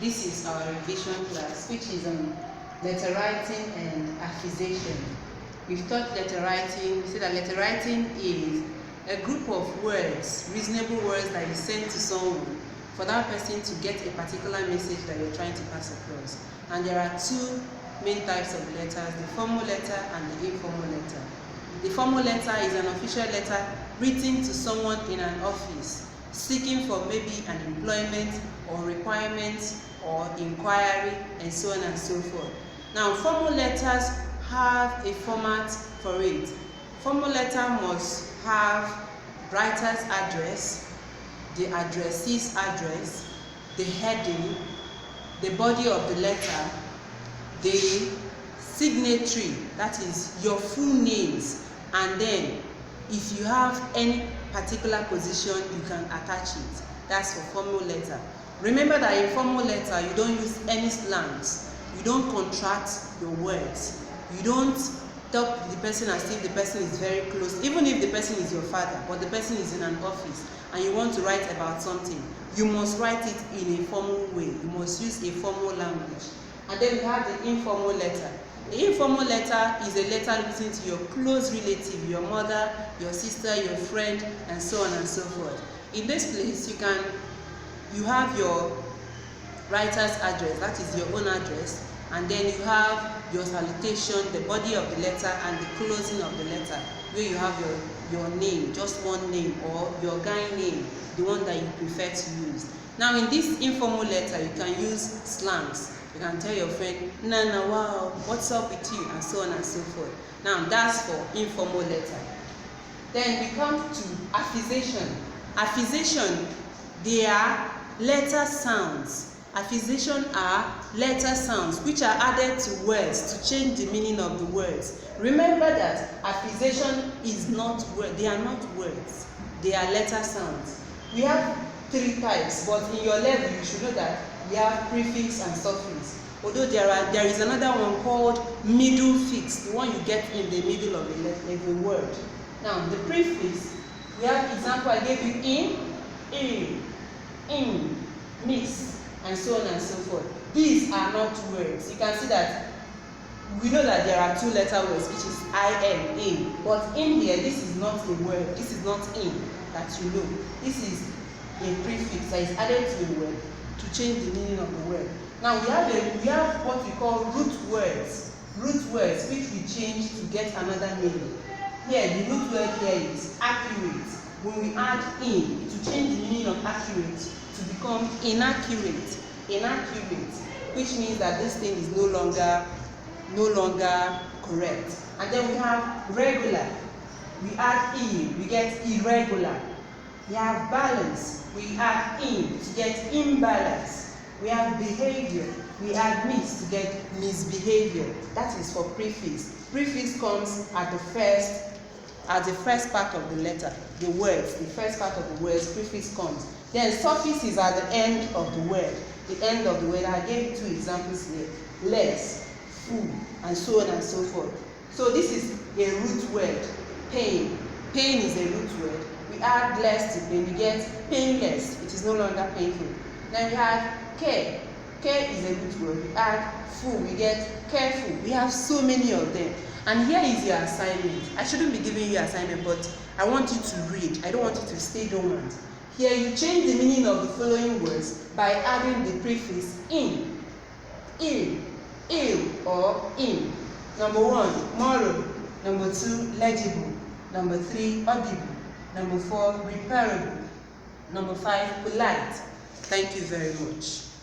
This is our revision class, which is on letter writing and affixation. We've taught letter writing. We said that letter writing is a group of words, reasonable words that you send to someone for that person to get a particular message that you're trying to pass across. And there are two main types of letters, the formal letter and the informal letter. The formal letter is an official letter written to someone in an office seeking for maybe an employment or requirement or inquiry and so on and so forth. Now, formal letters have a format for it. Formal letter must have writer's address, the addressee's address, the heading, the body of the letter, the signatory, that is your full names, and then if you have any particular position, you can attach it. That's for formal letter. Remember that in formal letter, you don't use any slangs. You don't contract your words. You don't talk to the person as if the person is very close, even if the person is your father, but the person is in an office and you want to write about something. You must write it in a formal way. You must use a formal language. And then we have the informal letter. The informal letter is a letter written to your close relative, your mother, your sister, your friend, and so on and so forth. In this place, you have your writer's address, that is your own address, and then you have your salutation, the body of the letter, and the closing of the letter, where you have your name, just one name, or your guy name, the one that you prefer to use. Now, in this informal letter, you can use slangs. You can tell your friend, Nana, wow, what's up with you, and so on and so forth. Now, that's for informal letter. Then we come to affixation. Affixation, they are letter sounds. Affixation are letter sounds which are added to words to change the meaning of the words. Remember that affixation is not words. They are not words. They are letter sounds. We have three types, but in your level you should know that we have prefix and suffix. Although there is another one called middle fix, the one you get in the middle of a word. Now, the prefix, we have example I gave you in, miss, and so on and so forth. These are not words. You can see that we know that there are two letter words, which is in, but in here, this is not a word. This is not in that you know. This is a prefix that is added to a word to change the meaning of the word. Now we have what we call root words which we change to get another meaning. Here, the root word here is accurate. When we add in, to change the meaning of accurate to become inaccurate, which means that this thing is no longer correct. And then we have regular. We add in, we get irregular. We have balance. We add in to get imbalance. We have behavior. We add miss to get misbehavior. That is for prefix. Prefix comes at the first part of the letter, the words, the first part of the words, prefix comes. Then suffix is at the end of the word. The end of the word. I gave two examples here. Less, full, and so on and so forth. So this is a root word. Pain. Pain is a root word. We add less to pain, we get painless. It is no longer painful. Then we have care. Care is a root word. We add full, we get careful. We have so many of them. And here is your assignment. I shouldn't be giving you assignment, but I want you to read. I don't want you to stay dormant. Here you change the meaning of the following words by adding the prefix in, ill, or in. Number 1, moral. Number 2, legible. Number 3, audible. Number 4, repairable. Number 5, polite. Thank you very much.